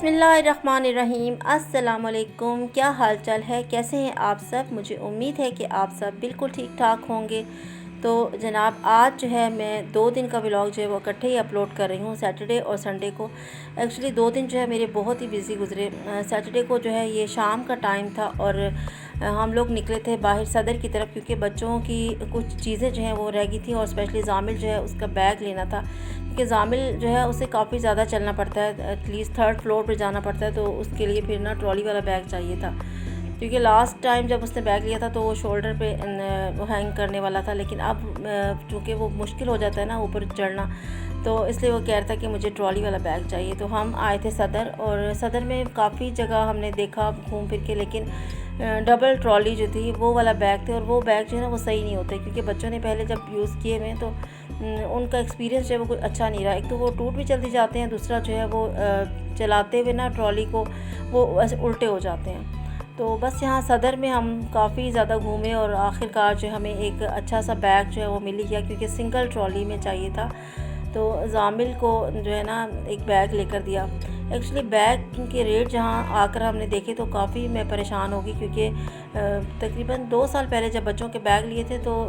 बिस्मिल्लाहिर्रहमानिर्रहीम। अस्सलाम वालेकुम। क्या हाल चाल है, कैसे हैं आप सब। मुझे उम्मीद है कि आप सब बिल्कुल ठीक ठाक होंगे। तो जनाब आज जो है मैं 2 दिन का व्लॉग जो है वो इकट्ठे ही अपलोड कर रही हूँ, सैटरडे और संडे को। एक्चुअली 2 दिन जो है मेरे बहुत ही बिज़ी गुजरे। सैटरडे को जो है ये शाम का टाइम था और हम लोग निकले थे बाहर सदर की तरफ, क्योंकि बच्चों की कुछ चीज़ें जो हैं वो रह गई थी और स्पेशली जामिल जो है उसका बैग लेना था, क्योंकि जामिल जो है उसे काफ़ी ज़्यादा चलना पड़ता है, एटलीस्ट 3rd फ्लोर पर जाना पड़ता है। तो उसके लिए फिर ना ट्रॉली वाला बैग चाहिए था, क्योंकि लास्ट टाइम जब उसने बैग लिया था तो वो शोल्डर पे वो हैंग करने वाला था, लेकिन अब चूँकि वो मुश्किल हो जाता है ना ऊपर चढ़ना, तो इसलिए वो कह रहा था कि मुझे ट्रॉली वाला बैग चाहिए। तो हम आए थे सदर, और सदर में काफ़ी जगह हमने देखा घूम फिर के, लेकिन डबल ट्रॉली जो थी वो वाला बैग थे, और वो बैग जो है ना वो सही नहीं होते, क्योंकि बच्चों ने पहले जब यूज़ किए हुए तो उनका एक्सपीरियंस जो है वो कुछ अच्छा नहीं रहा। एक तो वो टूट भी जल्दी जाते हैं, दूसरा जो है वो चलाते हुए ना ट्रॉली को वो ऐसे उल्टे हो जाते हैं। तो बस यहाँ सदर में हम काफ़ी ज़्यादा घूमे और आखिरकार जो हमें एक अच्छा सा बैग जो है वो मिल गया, क्योंकि सिंगल ट्रॉली में चाहिए था। तो जामिल को जो है ना एक बैग लेकर दिया। एक्चुअली बैग के रेट जहाँ आकर हमने देखे तो काफ़ी मैं परेशान हो गई, क्योंकि तकरीबन 2 साल पहले जब बच्चों के बैग लिए थे तो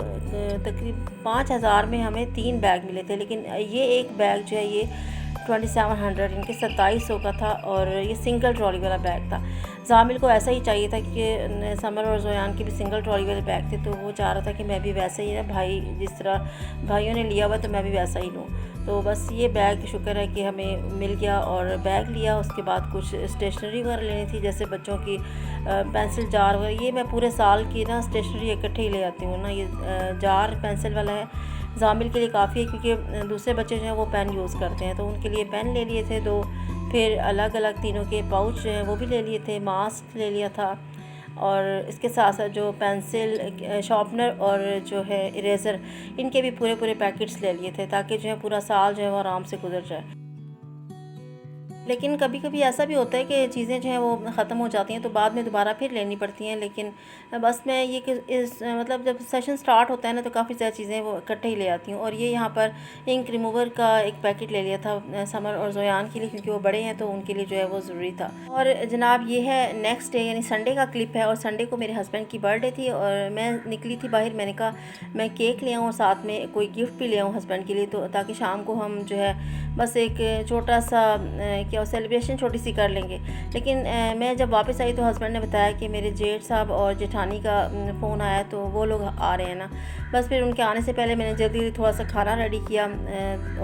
तकरीबन 5,000 में हमें 3 बैग मिले थे, लेकिन ये एक बैग जो है ये 2700 इनके 2700 का था, और ये सिंगल ट्रॉली वाला बैग था। जामिल को ऐसा ही चाहिए था, क्योंकि समर और जोयान के भी सिंगल ट्रॉली वाले बैग थे, तो वो चाह रहा था कि मैं भी वैसे ही ना, भाई जिस तरह भाइयों ने लिया हुआ तो मैं भी वैसा ही लूँ। तो बस ये बैग शुक्र है कि हमें मिल गया, और बैग लिया। उसके बाद कुछ स्टेशनरी वगैरह लेनी थी, जैसे बच्चों की पेंसिल जार वगैरह। ये मैं पूरे साल की ना स्टेशनरी इकट्ठे ही ले आती हूँ ना। ये जार पेंसिल वाला है, जामिल के लिए काफ़ी है, क्योंकि दूसरे बच्चे जो हैं वो पेन यूज़ करते हैं, तो उनके लिए पेन ले लिए थे 2। फिर अलग अलग तीनों के पाउच जो हैं वो भी ले लिए थे, मास्क ले लिया था, और इसके साथ साथ जो पेंसिल शार्पनर और जो है इरेज़र, इनके भी पूरे पूरे पैकेट्स ले लिए थे, ताकि जो है पूरा साल जो है वो आराम से गुजर जाए। लेकिन कभी कभी ऐसा भी होता है कि चीज़ें जो हैं वो ख़त्म हो जाती हैं, तो बाद में दोबारा फिर लेनी पड़ती हैं। लेकिन बस मैं ये कि इस मतलब जब सेशन स्टार्ट होता है ना तो काफ़ी ज़्यादा चीज़ें वो इकट्ठे ही ले आती हूँ। और ये यहाँ पर इंक रिमूवर का एक पैकेट ले लिया था समर और जोयान के लिए, क्योंकि वो बड़े हैं तो उनके लिए जो है वो ज़रूरी था। और जनाब ये है नेक्स्ट डे यानी संडे का क्लिप है, और संडे को मेरे हस्बैंड की बर्थडे थी और मैं निकली थी बाहर। मैंने कहा मैं केक ले आऊँ और साथ में कोई गिफ्ट भी ले आऊँ हस्बैंड के लिए, तो ताकि शाम को हम जो है बस एक छोटा सा क्या सेलिब्रेशन छोटी सी कर लेंगे। लेकिन मैं जब वापस आई तो हस्बैंड ने बताया कि मेरे जेठ साहब और जेठानी का फ़ोन आया, तो वो लोग आ रहे हैं ना। बस फिर उनके आने से पहले मैंने जल्दी थोड़ा सा खाना रेडी किया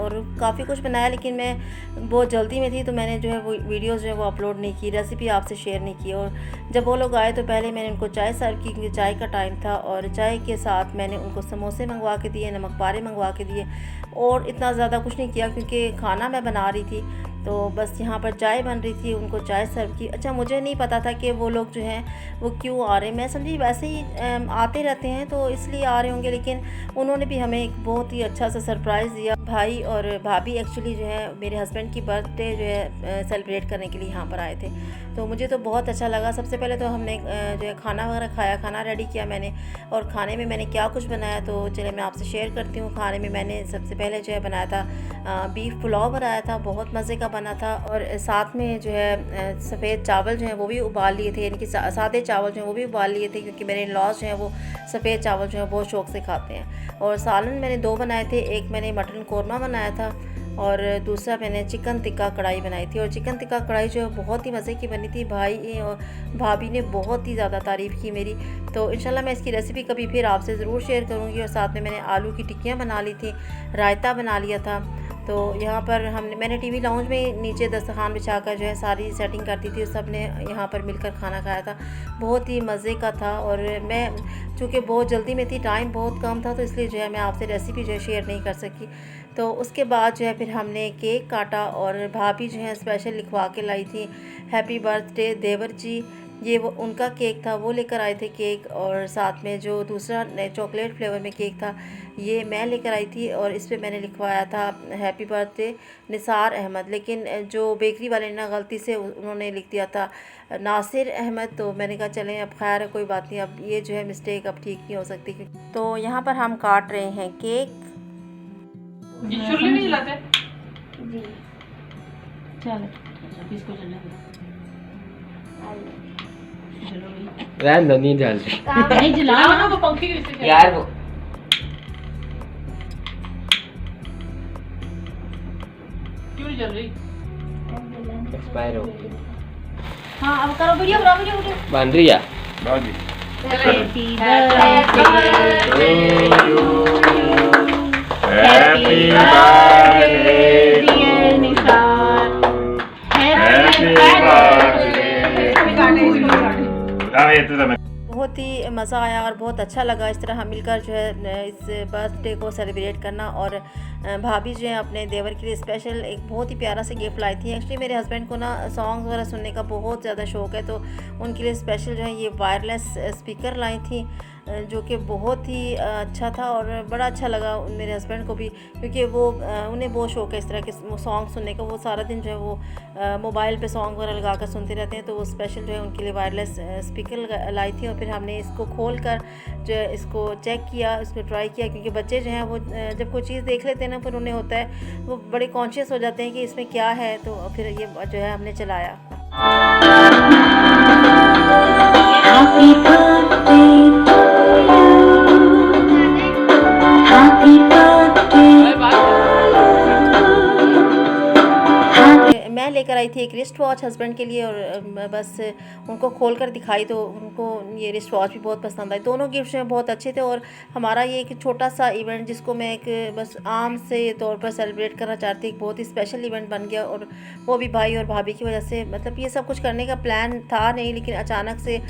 और काफ़ी कुछ बनाया, लेकिन मैं बहुत जल्दी में थी तो मैंने जो है वो वीडियोज़ जो है वो अपलोड नहीं की, रेसिपी आपसे शेयर नहीं की। और जब वो लोग आए तो पहले मैंने उनको चाय सर्व की, क्योंकि चाय का टाइम था, और चाय के साथ मैंने उनको समोसे मंगवा के दिए, नमक पारे मंगवा के दिए, और इतना ज़्यादा कुछ नहीं किया क्योंकि खाना मैं बना रही थी। तो बस यहाँ पर चाय बन रही थी, उनको चाय सर्व की। अच्छा, मुझे नहीं पता था कि वो लोग जो हैं वो क्यों आ रहे हैं, मैं समझी वैसे ही आते रहते हैं तो इसलिए आ रहे होंगे, लेकिन उन्होंने भी हमें एक बहुत ही अच्छा सा सरप्राइज़ दिया। भाई और भाभी एक्चुअली जो है मेरे हस्बैंड की बर्थडे जो है सेलिब्रेट करने के लिए यहाँ पर आए थे, तो मुझे तो बहुत अच्छा लगा। सबसे पहले तो हमने जो है खाना वगैरह खाया, खाना रेडी किया मैंने, और खाने में मैंने क्या कुछ बनाया तो चले मैं आपसे शेयर करती हूँ। खाने में मैंने सबसे पहले जो है बनाया था बीफ पुलाव बनाया था, बहुत मज़े का बना था, और साथ में जो है सफ़ेद चावल जो है वो भी उबाल लिए थे, यानी कि सादे चावल जो है वो भी उबाल लिए थे, क्योंकि मेरे इन-लॉज़ जो हैं वो सफ़ेद चावल जो है बहुत शौक़ से खाते हैं। और सालन मैंने 2 बनाए थे, एक मैंने मटन कोरमा बनाया था और दूसरा मैंने चिकन टिक्का कढ़ाई बनाई थी। और चिकन टिक्का कढ़ाई जो है बहुत ही मज़े की बनी थी, भाई और भाभी ने बहुत ही ज़्यादा तारीफ़ की मेरी। तो इंशाल्लाह मैं इसकी रेसिपी कभी फिर आपसे ज़रूर शेयर करूँगी। और साथ में मैंने आलू की टिक्कियाँ बना ली थी, रायता बना लिया था। तो यहाँ पर मैंने टीवी लाउंज में नीचे दस्तरखान बिछाकर जो है सारी सेटिंग कर दी थी, सब ने यहाँ पर मिलकर खाना खाया था, बहुत ही मज़े का था। और मैं चूँकि बहुत जल्दी में थी, टाइम बहुत कम था, तो इसलिए जो है मैं आपसे रेसिपी जो है शेयर नहीं कर सकी। तो उसके बाद जो है फिर हमने केक काटा, और भाभी जो है स्पेशल लिखवा के लाई थी हैप्पी बर्थडे देवर जी, ये वो उनका केक था, वो लेकर आए थे केक। और साथ में जो दूसरा चॉकलेट फ्लेवर में केक था ये मैं लेकर आई थी, और इस पे मैंने लिखवाया था हैप्पी बर्थडे निसार अहमद। लेकिन जो बेकरी वाले ने ना गलती से उन्होंने लिख दिया था नासिर अहमद, तो मैंने कहा चलें अब खैर है कोई बात नहीं, अब ये जो है मिस्टेक अब ठीक नहीं हो सकती। तो यहाँ पर हम काट रहे हैं केक। ये चुल्ली नहीं जलाते जी चलो, किसको चलना है? चलो भाई। रहने दो, नहीं डालते नहीं जला ना वो पंखे की वजह से यार। वो क्यों नहीं चल रही? एक्सपायर हो गई, हाँ अब करो वीडियो बनाओ वीडियो बन रही है। हैप्पी Happy birthday, dear निशान। Happy birthday. बहुत ही मज़ा आया और बहुत अच्छा लगा इस तरह हम मिलकर जो है इस बर्थडे को सेलिब्रेट करना। और भाभी जो है अपने देवर के लिए स्पेशल एक बहुत ही प्यारा सा गिफ्ट लाई थी। एक्चुअली मेरे हस्बैंड को ना सॉन्ग्स वगैरह सुनने का बहुत ज़्यादा शौक़ है, तो उनके लिए स्पेशल जो है ये वायरलेस स्पीकर लाई थी, जो कि बहुत ही अच्छा था और बड़ा अच्छा लगा मेरे हस्बैंड को भी, क्योंकि वो उन्हें बहुत शौक़ है इस तरह के सॉन्ग सुनने का। वो सारा दिन जो है वो मोबाइल पे सॉन्ग वगैरह लगा कर सुनते रहते हैं, तो वो स्पेशल जो है उनके लिए वायरलेस स्पीकर लाई थी। और फिर हमने इसको खोल कर जो है इसको चेक किया, इसको ट्राई किया, क्योंकि बच्चे जो हैं वो जब कोई चीज़ देख लेते हैं ना फिर उन्हें होता है वो बड़े कॉन्शियस हो जाते हैं कि इसमें क्या है, तो फिर ये जो है हमने चलाया। Happy birthday to you. Happy birthday. मैं लेकर आई थी एक रिस्ट वॉच हस्बैंड के लिए, और बस उनको खोल कर दिखाई तो उनको ये रिस्ट वॉच भी बहुत पसंद आई। दोनों गिफ्ट्स में बहुत अच्छे थे, और हमारा ये एक छोटा सा इवेंट जिसको मैं एक बस आम से तौर पर सेलिब्रेट करना चाहती, एक बहुत ही स्पेशल इवेंट बन गया। और वो भी भाई और भाभी की वजह से, मतलब ये सब कुछ करने का प्लान था नहीं, लेकिन अचानक से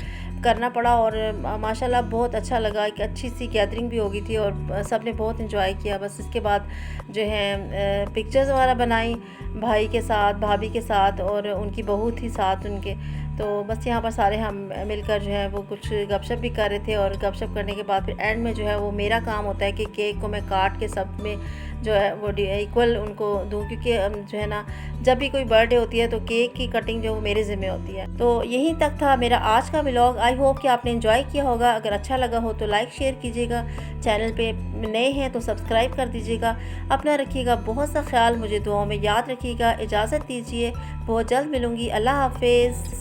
करना पड़ा। और माशाल्लाह बहुत अच्छा लगा, एक अच्छी सी गैदरिंग भी हो गई थी और सब ने बहुत इन्जॉय किया। बस इसके बाद जो है पिक्चर्स वगैरह बनाई भाई के साथ, भाभी के साथ, और उनकी बहू थी साथ उनके। तो बस यहाँ पर सारे हम मिलकर जो है वो कुछ गपशप भी कर रहे थे, और गपशप करने के बाद फिर एंड में जो है वो मेरा काम होता है कि केक को मैं काट के सब में जो है वो इक्वल उनको दूँ, क्योंकि जो है ना जब भी कोई बर्थडे होती है तो केक की कटिंग जो वो मेरे ज़िम्मे होती है। तो यहीं तक था मेरा आज का व्लॉग। आई होप कि आपने एंजॉय किया होगा। अगर अच्छा लगा हो तो लाइक शेयर कीजिएगा, चैनल पे नए हैं तो सब्सक्राइब कर दीजिएगा। अपना रखिएगा बहुत सा ख्याल, मुझे दुआओं में याद रखिएगा। इजाज़त दीजिए, बहुत जल्द मिलूँगी। अल्लाह हाफिज़।